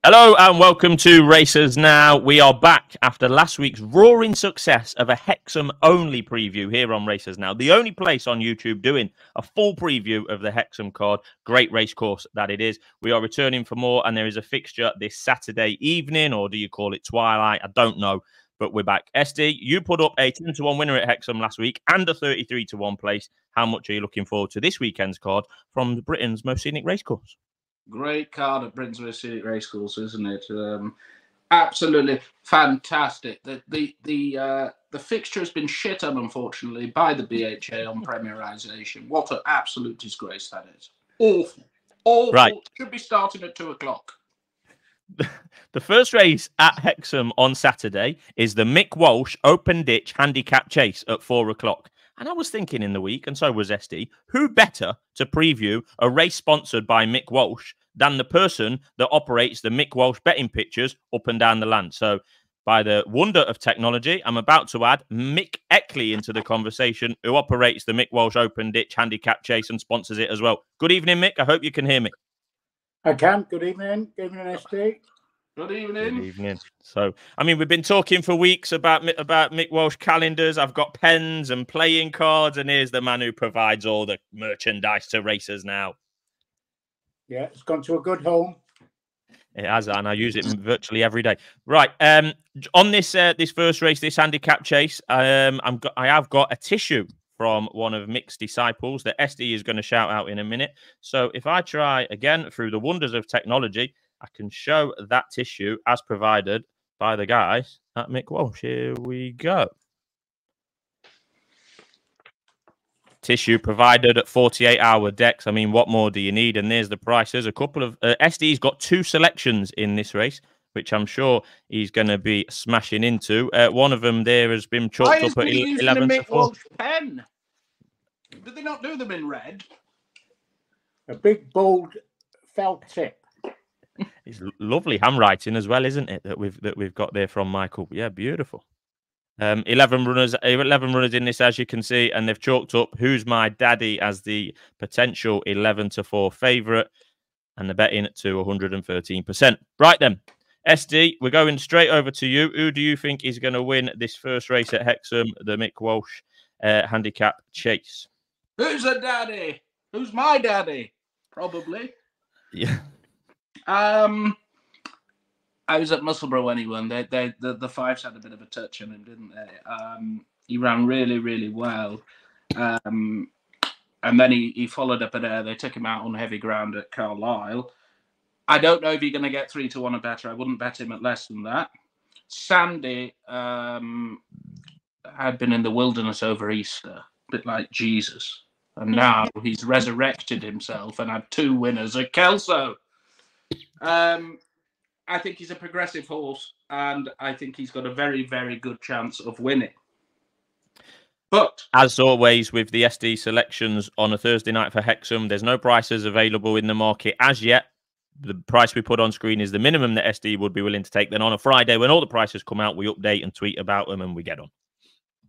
Hello and welcome to Racers Now. We are back after last week's roaring success of a Hexham only preview here on Racers Now. The only place on YouTube doing a full preview of the Hexham card. Great race course that it is. We are returning for more and there is a fixture this Saturday evening, or do you call it twilight? I don't know, but we're back. SD, you put up a 10-1 winner at Hexham last week and a 33-1 place. How much are you looking forward to this weekend's card from Britain's most scenic racecourse? Great card at Britain's most scenic racecourse, isn't it? Absolutely fantastic. The fixture has been shit on, unfortunately, by the BHA on premierisation. What an absolute disgrace that is. Awful. Awful. Right. Should be starting at 2 o'clock. The first race at Hexham on Saturday is the Mick Walsh Open Ditch Handicap Chase at 4 o'clock. And I was thinking in the week, and so was SD, who better to preview a race sponsored by Mick Walsh than the person that operates the Mick Walsh betting pictures up and down the land. So by the wonder of technology, I'm about to add Mick Eckley into the conversation, who operates the Mick Walsh Open Ditch Handicap Chase and sponsors it as well. Good evening, Mick. I hope you can hear me. I can. Good evening. Good evening, SD. Good evening. Good evening. So, I mean, we've been talking for weeks about Mick Walsh calendars. I've got pens and playing cards, and here's the man who provides all the merchandise to Racers Now. Yeah, it's gone to a good home. It has, and I use it virtually every day. Right, on this this first race, this handicap chase, I have got a tissue from one of Mick's disciples that SD is going to shout out in a minute. So if I try again through the wonders of technology, I can show that tissue as provided by the guys at Mick Walsh. Here we go. Tissue provided at 48-hour decks. I mean, what more do you need? And there's the prices. A couple of SD's got 2 selections in this race, which I'm sure he's going to be smashing into. One of them there has been chalked up at 11 to 4. Walsh pen? Did they not do them in red? A big, bold felt tip. It's lovely handwriting as well, isn't it? That we've got there from Michael. Yeah, beautiful. 11 runners in this, as you can see, and they've chalked up Whosmydaddy as the potential 11 to 4 favourite, and they're betting to 113%. Right then, SD, we're going straight over to you. Who do you think is going to win this first race at Hexham, the Mick Walsh handicap chase? Who's a daddy? Who's my daddy? Probably. Yeah. I was at Musselburgh when he won. The Fives had a bit of a touch on him, didn't they? He ran really, really well. And then he followed up at Ayr. They took him out on heavy ground at Carlisle. I don't know if you're going to get 3-1 or better. I wouldn't bet him at less than that. Sandy had been in the wilderness over Easter, a bit like Jesus. And now he's resurrected himself and had 2 winners at Kelso. I think he's a progressive horse, and I think he's got a very, very good chance of winning. But as always, with the SD selections on a Thursday night for Hexham, there's no prices available in the market as yet. The price we put on screen is the minimum that SD would be willing to take. Then on a Friday, when all the prices come out, we update and tweet about them, and we get on.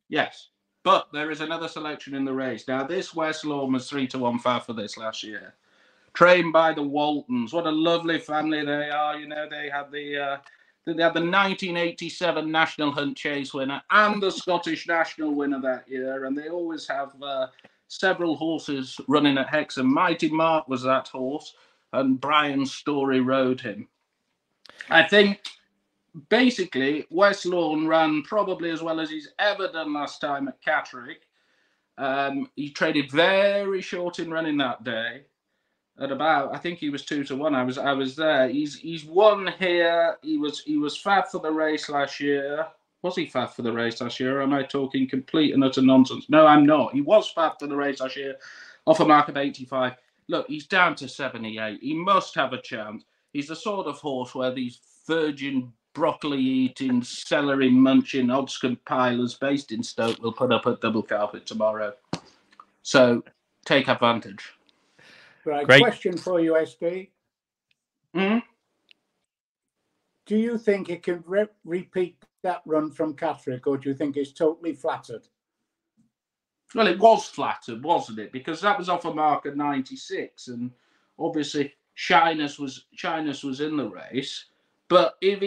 Yes, but there is another selection in the race. Now, this West Lawn was 3-1 far for this last year. Trained by the Waltons. What a lovely family they are. You know, they had the 1987 National Hunt Chase winner and the Scottish National winner that year. And they always have several horses running at Hexham. Mighty Mark was that horse, and Brian Story rode him. I think, basically, West Lawn ran probably as well as he's ever done last time at Catterick. He traded very short in running that day. At about, I think he was 2-1. I was there. He's won here. He was fab for the race last year. Was he fab for the race last year? Or am I talking complete and utter nonsense? No, I'm not. He was fab for the race last year, off a mark of 85. Look, he's down to 78. He must have a chance. He's the sort of horse where these virgin broccoli eating, celery munching, odds compilers based in Stoke will put up at double carpet tomorrow. So take advantage. Right, Great. Question for you, SD. Mm-hmm. Do you think it can repeat that run from Catterick, or do you think it's totally flattered? Well, it was flattered, wasn't it? Because that was off a mark of 96, and obviously Shyness was in the race. But if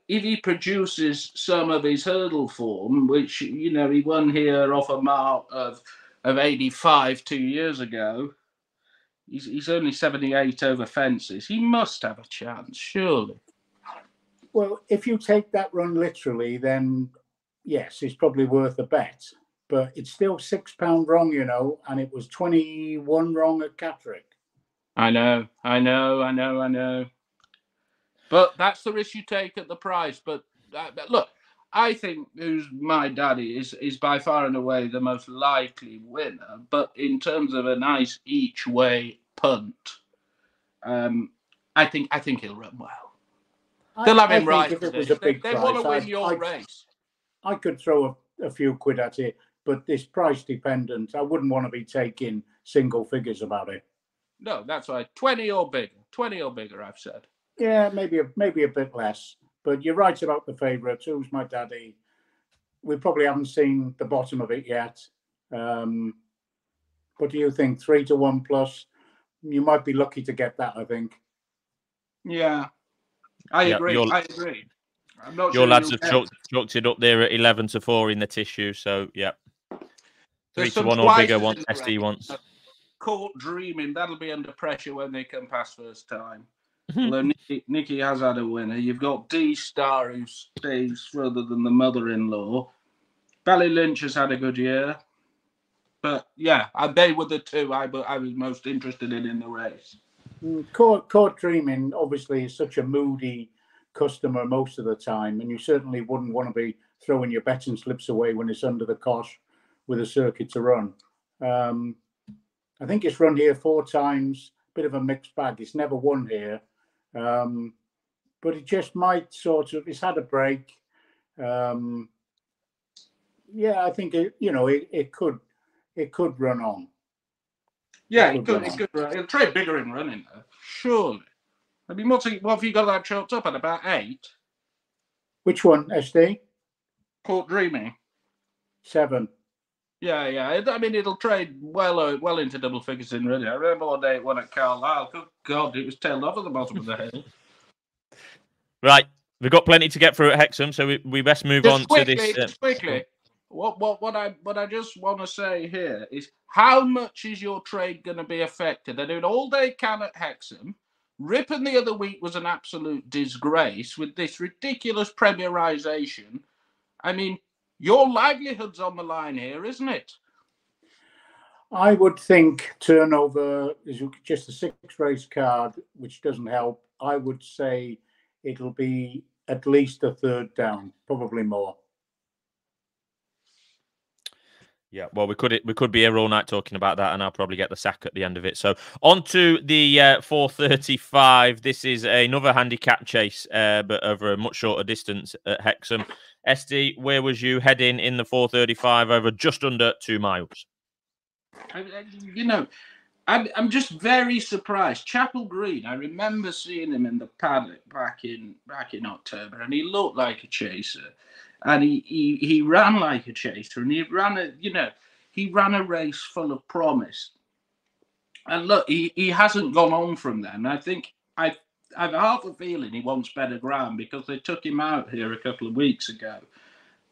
he produces some of his hurdle form, which he won here off a mark of 85 2 years ago, he's only 78 over fences. He must have a chance, surely. Well, if you take that run literally, then yes, it's probably worth a bet. But it's still £6 wrong, and it was 21 wrong at Catterick. I know. But that's the risk you take at the price. But look, I think Whosmydaddy is by far and away the most likely winner. But in terms of a nice each way punt, I think he'll run well. They'll have him right. If it was a big they price, want to win your race. I could throw a few quid at it, but this price dependent, I wouldn't want to be taking single figures about it. No, that's right. 20 or bigger. 20 or bigger, I've said. Yeah, maybe a bit less. But you're right about the favourite. Whosmydaddy. We probably haven't seen the bottom of it yet. What do you think? 3 to 1 plus? You might be lucky to get that, I think. Yeah, I agree. I'm not your sure lads have chucked it up there at 11 to 4 in the tissue. So, yeah. 3 to 1 or bigger once SD wants. Caught dreaming. That'll be under pressure when they come past first time. Although Nicky has had a winner. You've got D-Star, who stays further than the mother-in-law. Bally Lynch has had a good year. But, yeah, they were the two I was most interested in the race. Caught dreaming, obviously, is such a moody customer most of the time, and you certainly wouldn't want to be throwing your betting slips away when it's under the cosh with a circuit to run. I think it's run here 4 times, bit of a mixed bag. It's never won here, but it just might it's had a break. Yeah, I think it could run on. Yeah, it could. It'll trade bigger in running, though. Surely. I mean, what have you got that chalked up at? About 8? Which one, SD? Caught dreaming. 7. Yeah. I mean, it'll trade well into double figures in running. I remember one day it won at Carlisle. Good God, it was tailed off at the bottom of the hill. Right. We've got plenty to get through at Hexham, so we best move on to this. Just quickly. What I just want to say here is, how much is your trade going to be affected? They're doing all they can at Hexham. Ripon the other week was an absolute disgrace with this ridiculous premierisation. I mean, your livelihood's on the line here, isn't it? I would think turnover is just a 6-race card, which doesn't help. I would say it'll be at least a third down, probably more. Yeah, well, we could be here all night talking about that, and I'll probably get the sack at the end of it. So on to the 4:35. This is another handicap chase, but over a much shorter distance at Hexham. SD, where was you heading in the 4:35 over just under 2 miles? I'm just very surprised. Chapel Green, I remember seeing him in the paddock back in October, and he looked like a chaser. And he ran like a chaser, and he ran a race full of promise. And look, he hasn't gone on from then. I think I've half a feeling he wants better ground because they took him out here a couple of weeks ago.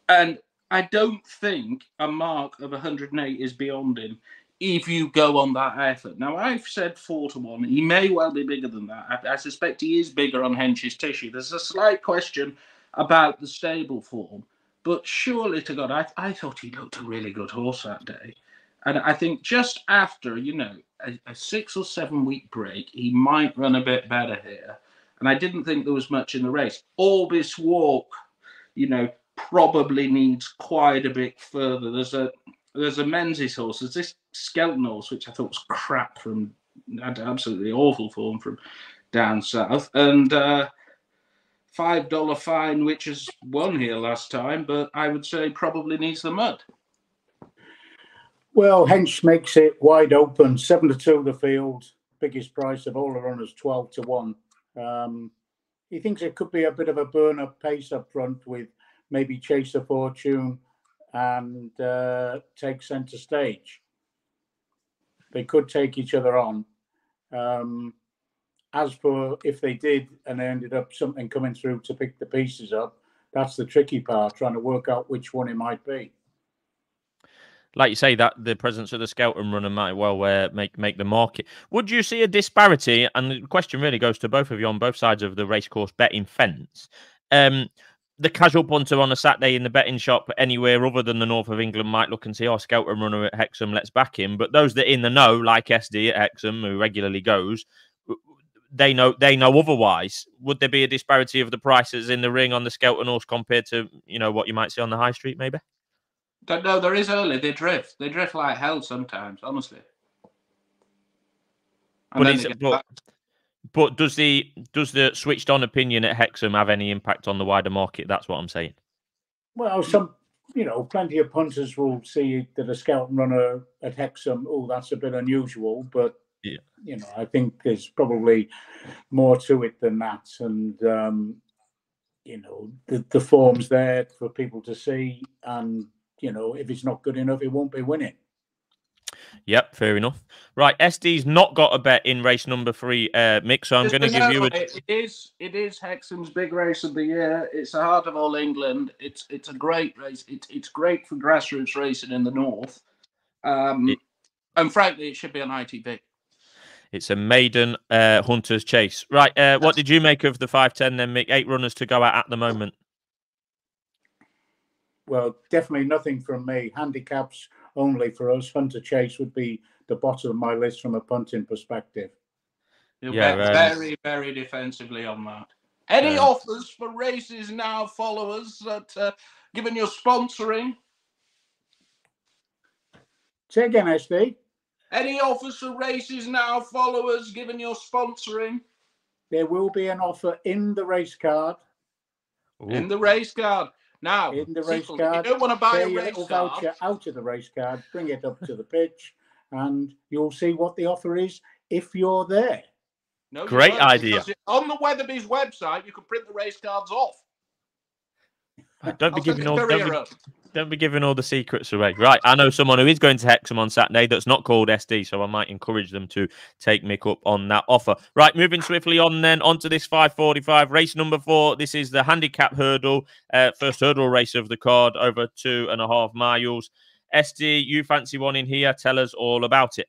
And I don't think a mark of 108 is beyond him if you go on that effort. Now, I've said 4 to 1. He may well be bigger than that. I suspect he is bigger on Hench's tissue. There's a slight question about the stable form, but surely to God, I thought he looked a really good horse that day. And I think just after, a 6 or 7 week break, he might run a bit better here. And I didn't think there was much in the race. Orbis Walk, probably needs quite a bit further. There's a Menzies horse. There's this Skelton horse, which I thought was crap had absolutely awful form from down south. And $5 fine, which has won here last time, but I would say probably needs the mud. Well, Hench makes it wide open. 7 to 2 the field. Biggest price of all the runners, 12 to 1. He thinks it could be a bit of a burn-up pace up front with maybe Chase of Fortune and take centre stage. They could take each other on. as for if they did and there ended up something coming through to pick the pieces up, that's the tricky part, trying to work out which one it might be. Like you say, that the presence of the Cheltenham runner might well make the market. Would you see a disparity? And the question really goes to both of you on both sides of the racecourse betting fence. The casual punter on a Saturday in the betting shop anywhere other than the north of England might look and see, oh, Cheltenham runner at Hexham, let's back him. But those that in the know, like SD at Hexham, who regularly goes, they know otherwise. Would there be a disparity of the prices in the ring on the Cheltenham horse compared to what you might see on the high street, maybe? No, there is early. They drift. They drift like hell sometimes, honestly. But does the switched on opinion at Hexham have any impact on the wider market? That's what I'm saying. Well, plenty of punters will see that a Cheltenham runner at Hexham, oh, that's a bit unusual, but yeah, I think there's probably more to it than that, and the form's there for people to see, and if it's not good enough, it won't be winning. Yep, fair enough. Right, SD's not got a bet in race number 3, Mick, so I'm going to give you a... It is Hexham's big race of the year. It's the heart of all England. It's a great race. It's great for grassroots racing in the north. And frankly, it should be on ITV. It's a maiden hunter's chase. Right, what did you make of the 5:10 then, Mick? 8 runners to go at the moment. Well, definitely nothing from me. Handicaps only for us. Hunter Chase would be the bottom of my list from a punting perspective. You'll bet very, very defensively on that. Any offers for races now, followers, that given your sponsoring? Say again, SD. Any offers for races now, followers, given your sponsoring? There will be an offer in the race card. Ooh. In the race card. Now, in the race card, you don't want to buy a race card, voucher out of the race card, bring it up to the pitch, and you'll see what the offer is if you're there. No, great idea. On the Weatherby's website, you can print the race cards off. Don't be giving all the secrets away. Right, I know someone who is going to Hexham on Saturday that's not called SD, so I might encourage them to take Mick up on that offer. Right, moving swiftly on then, onto this 5:45, race number 4. This is the handicap hurdle, first hurdle race of the card, over 2.5 miles. SD, you fancy one in here? Tell us all about it.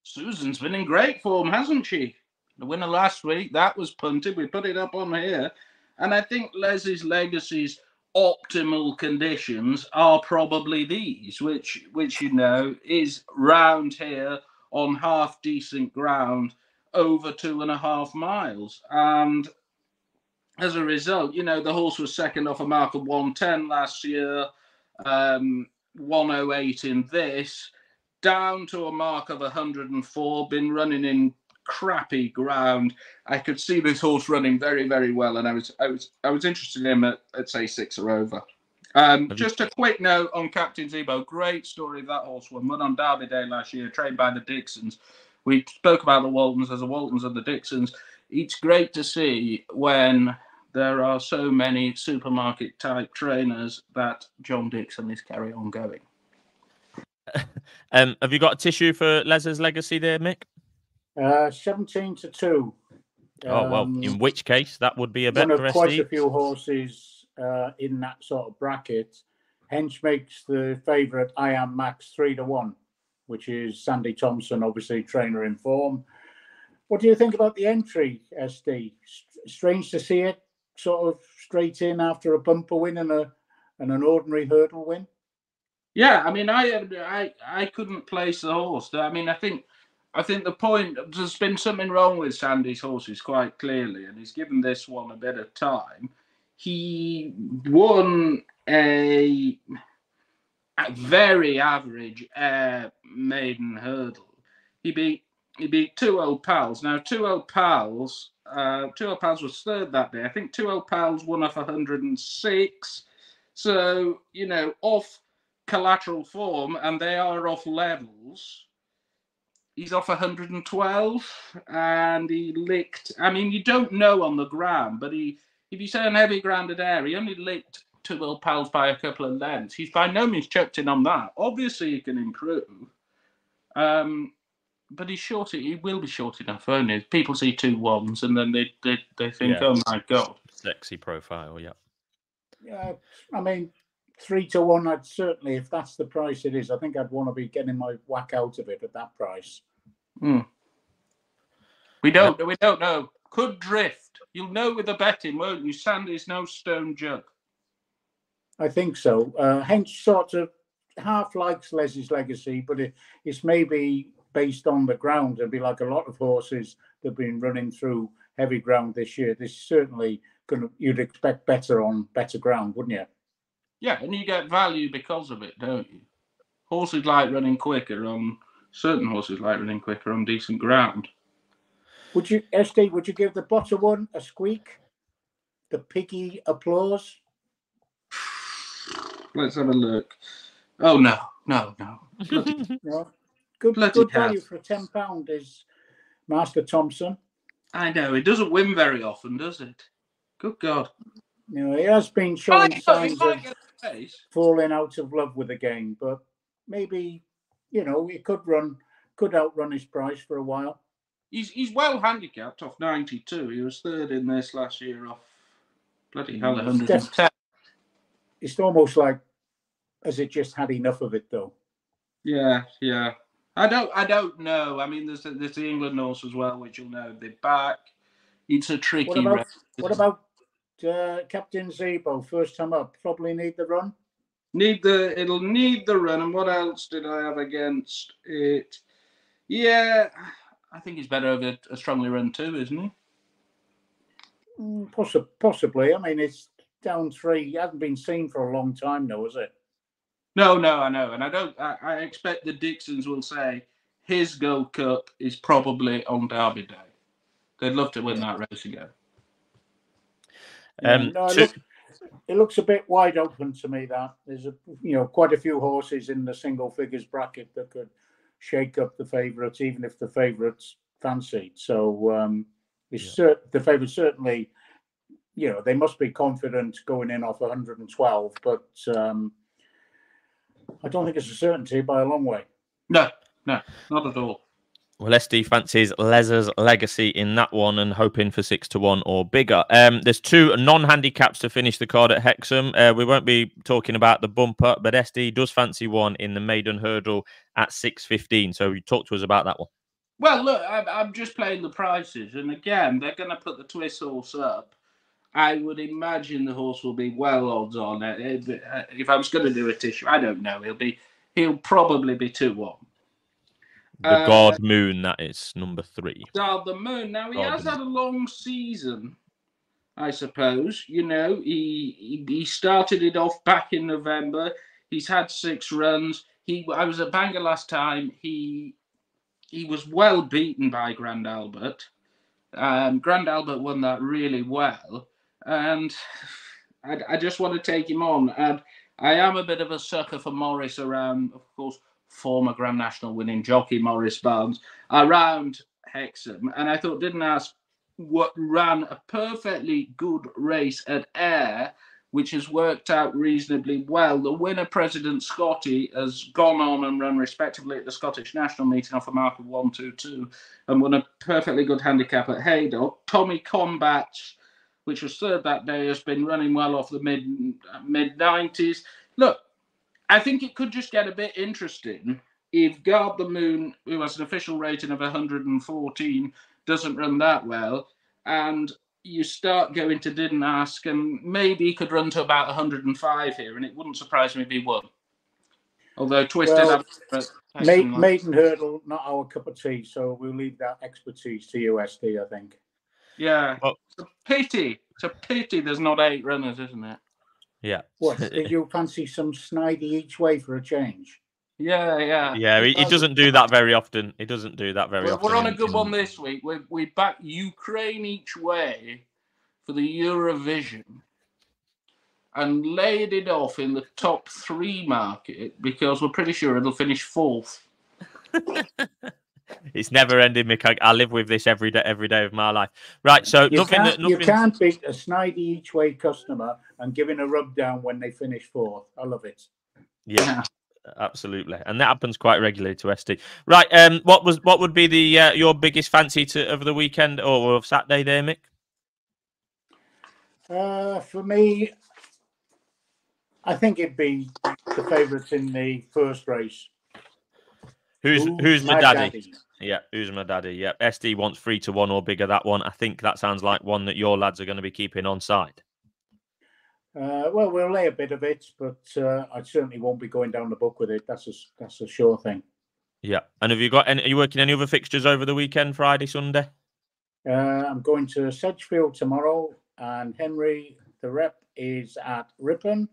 Susan's been in great form, hasn't she? The winner last week, that was punted. We put it up on here. And I think Les's Legacy's optimal conditions are probably these, which is round here on half decent ground over 2.5 miles. And as a result, the horse was second off a mark of 110 last year, 108 in this, down to a mark of 104, been running in crappy ground. I could see this horse running very, very well, and I was interested in him at say 6 or over. Just a quick note on Captain Zebo. Great story of that horse won on Derby Day last year, trained by the Dixons. We spoke about the Waltons as the Waltons and the Dixons. It's great to see when there are so many supermarket type trainers that John Dixon is carry on going. Have you got a tissue for Les's Legacy there, Mick? 17-2. Oh, well, in which case that would be a bet for quite SD. a few horses in that sort of bracket. Hench makes the favourite I Am Max 3-1, which is Sandy Thompson, obviously trainer in form. What do you think about the entry, SD? Strange to see it sort of straight in after a bumper win and an ordinary hurdle win. Yeah, I mean, I couldn't place the horse. I mean, I think the point, there's been something wrong with Sandy's horses quite clearly, and he's given this one a bit of time. He won a very average maiden hurdle. He beat 2 Old Pals. Now, 2 Old Pals was third that day. I think 2 Old Pals won off 106. So, off collateral form, and they are off levels. He's off 112, and he licked. I mean, you don't know on the ground, but if you say on heavy grounded air, he only licked 2 Old Pals by a couple of lengths. He's by no means chucked in on that. Obviously, he can improve. But he's short. He will be short enough, won't he? People see 2 1s and then they think, Yeah. oh my god, Sexy profile. Yeah. Yeah, I mean, 3 to 1. I'd certainly, if that's the price it is, I think I'd want to be getting my whack out of it at that price. We don't know. Could drift. You'll know with the betting, won't you? Sandy's no stone jug. I think so. Hench sort of half likes Leslie's Legacy, but it's maybe based on the ground. It'd be like a lot of horses that have been running through heavy ground this year. This is certainly you'd expect better on better ground, wouldn't you? Yeah, and you get value because of it, don't you? Horses like running quicker on certain horses like running quicker on decent ground. Would you, SD? Would you give the bottom one a squeak? The piggy applause. Let's have a look. Oh no. Bloody, no. Good value for £10 is Master Thompson. I know, it doesn't win very often, does it? Good God. You know, he has been showing signs of falling out of love with the game, but maybe, you know, he could outrun his price for a while. He's well handicapped off 92. He was third in this last year off bloody hell 110. It's almost like, has it just had enough of it though? Yeah. I don't know. I mean, there's the England horse as well, which you'll know they're back. It's a tricky race. What about Captain Zebo? First time up, probably need the run. It'll need the run. And what else did I have against it? Yeah, I think he's better over a strongly run too, isn't he? Possibly. I mean, it's down 3. He hasn't been seen for a long time now, is it? No, I know, and I expect the Dixons will say his Gold Cup is probably on Derby Day. They'd love to win that race again. It looks a bit wide open to me. That there's quite a few horses in the single figures bracket that could shake up the favourites, even if the favourites fancied. So the favourites certainly, they must be confident going in off 112, but I don't think it's a certainty by a long way. No, not at all. Well, SD fancies Leslie's Legacy in that one and hoping for 6 to 1 or bigger. There's 2 non-handicaps to finish the card at Hexham. We won't be talking about the bumper, but SD does fancy one in the maiden hurdle at 6.15. So you talk to us about that one. Well, look, I'm just playing the prices, and again, they're going to put the twist horse up. I would imagine the horse will be well odds on. If I was going to do a tissue, I don't know. He'll probably be 2-1. The God Moon, that is number 3. God the Moon. Now he has had a long season, I suppose. He started it off back in November. He's had 6 runs. I was at Bangor last time. He was well beaten by Grand Albert. Grand Albert won that really well. And I just want to take him on. And I am a bit of a sucker for Morris around, of course, former Grand National winning jockey Morris Barnes around Hexham. And I thought what ran a perfectly good race at Ayr, which has worked out reasonably well. The winner, President Scotty, has gone on and run respectively at the Scottish National meeting off a mark of 1-2-2 and won a perfectly good handicap at Haydock. Tommy Combats, which was third that day, has been running well off the mid-90s. Look, I think it could just get a bit interesting if Guard the Moon, who has an official rating of 114, doesn't run that well, and you start going to Didn't Ask, and maybe he could run to about 105 here, and it wouldn't surprise me if he won. Although Twisted... maiden hurdle, not our cup of tea, so we'll leave that expertise to USD, I think. Yeah, well, it's a pity. It's a pity there's not 8 runners, isn't it? Yeah. What, did you fancy some snidey each way for a change? Yeah. Yeah, he doesn't do that very often. Often. We're on a good one this week. We back Ukraine each way for the Eurovision and laid it off in the top 3 market because we're pretty sure it'll finish 4th. It's never ending, Mick. I live with this every day of my life. Right, so you can't beat a snidey each way customer and giving a rub down when they finish 4th. I love it. Yeah. Absolutely, and that happens quite regularly to SD. Right, what would be the your biggest fancy of the weekend or of Saturday there, Mick? For me, I think it'd be the favourites in the first race. Who's my daddy? Yeah, who's my daddy? Yeah, SD wants 3-1 or bigger. That one, I think that sounds like one that your lads are going to be keeping on side. Well, we'll lay a bit of it, but I certainly won't be going down the book with it. That's a sure thing. Yeah, and have you got any? Are you working any other fixtures over the weekend, Friday, Sunday? I'm going to Sedgefield tomorrow, and Henry, the rep, is at Ripon,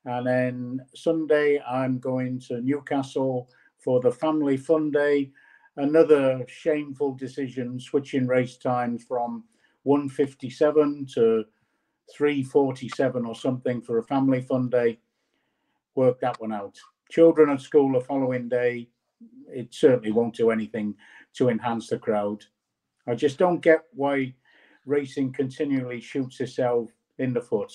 and then Sunday I'm going to Newcastle for the family fun day. Another shameful decision, switching race times from 1:57 to 3:47 or something for a family fun day. Work that one out. Children at school the following day. It certainly won't do anything to enhance the crowd. I just don't get why racing continually shoots itself in the foot.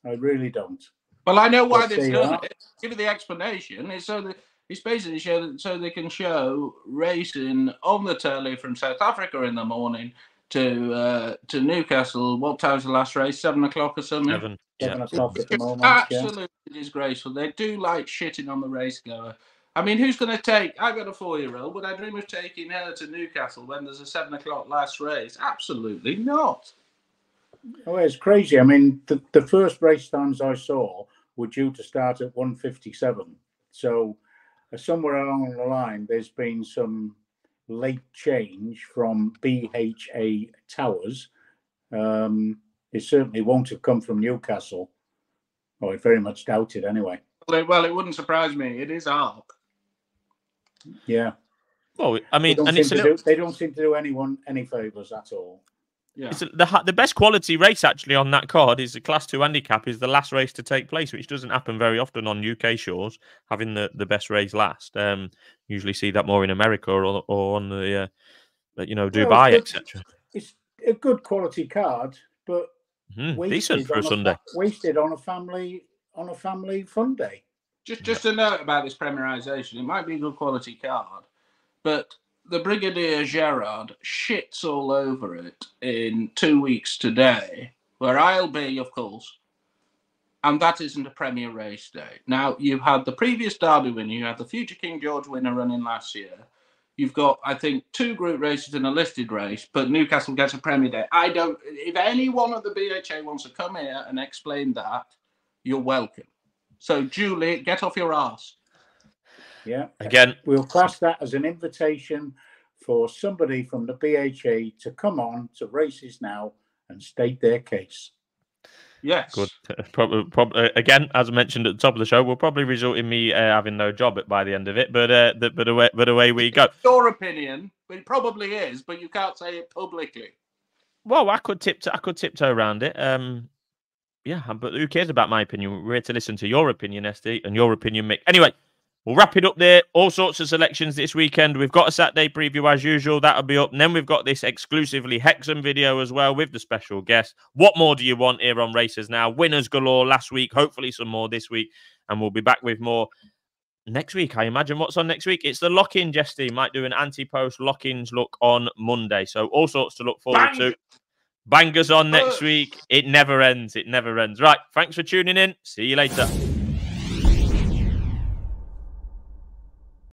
I really don't. Well, I know why they've done it. Give you the explanation. It's so that it's basically so they can show racing on the telly from South Africa in the morning to Newcastle. What time's the last race? 7 o'clock or something? 7 o'clock at the moment. Absolutely disgraceful. They do like shitting on the race goer. I mean, who's going to take? I've got a 4-year-old. Would I dream of taking her to Newcastle when there's a 7 o'clock last race? Absolutely not. Oh, it's crazy. I mean, the first race times I saw were due to start at 1:57. So somewhere along the line, there's been some late change from BHA Towers. It certainly won't have come from Newcastle. Oh, I very much doubt it anyway. Well, it wouldn't surprise me. It is ARC. Yeah. Well, I mean, they don't seem to do anyone any favours at all. Yeah. It's the best quality race actually on that card is the Class 2 handicap is the last race to take place, which doesn't happen very often on UK shores, having the best race last. Usually see that more in America or on the Dubai, etc. It's a good quality card, but decent for a Sunday. Wasted on a family fun day. Just a note about this premierisation. It might be a good quality card, but the Brigadier Gerard shits all over it in 2 weeks today, where I'll be, of course, and that isn't a Premier race day. Now, you had the previous Derby winner, you had the future King George winner running last year. You've got, I think, 2 group races and a listed race, but Newcastle gets a Premier day. If anyone at the BHA wants to come here and explain that, you're welcome. So, Julie, get off your arse. Yeah. Again, we'll class that as an invitation for somebody from the BHA to come on to Races Now and state their case. Yes. Good. Probably, again, as I mentioned at the top of the show, will probably result in me having no job by the end of it. But away we go. Your opinion, it probably is, but you can't say it publicly. Well, I could tiptoe around it. Yeah, but who cares about my opinion? We're here to listen to your opinion, SD, and your opinion, Mick. Anyway, we'll wrap it up there. All sorts of selections this weekend. We've got a Saturday preview as usual. That'll be up. And then we've got this exclusively Hexham video as well with the special guest. What more do you want here on Races Now? Winners galore last week. Hopefully some more this week. And we'll be back with more next week. I imagine what's on next week. It's the lock-in, Jesty. Might do an anti-post lock-ins look on Monday. So all sorts to look forward to. Bangers on next week. It never ends. It never ends. Right. Thanks for tuning in. See you later.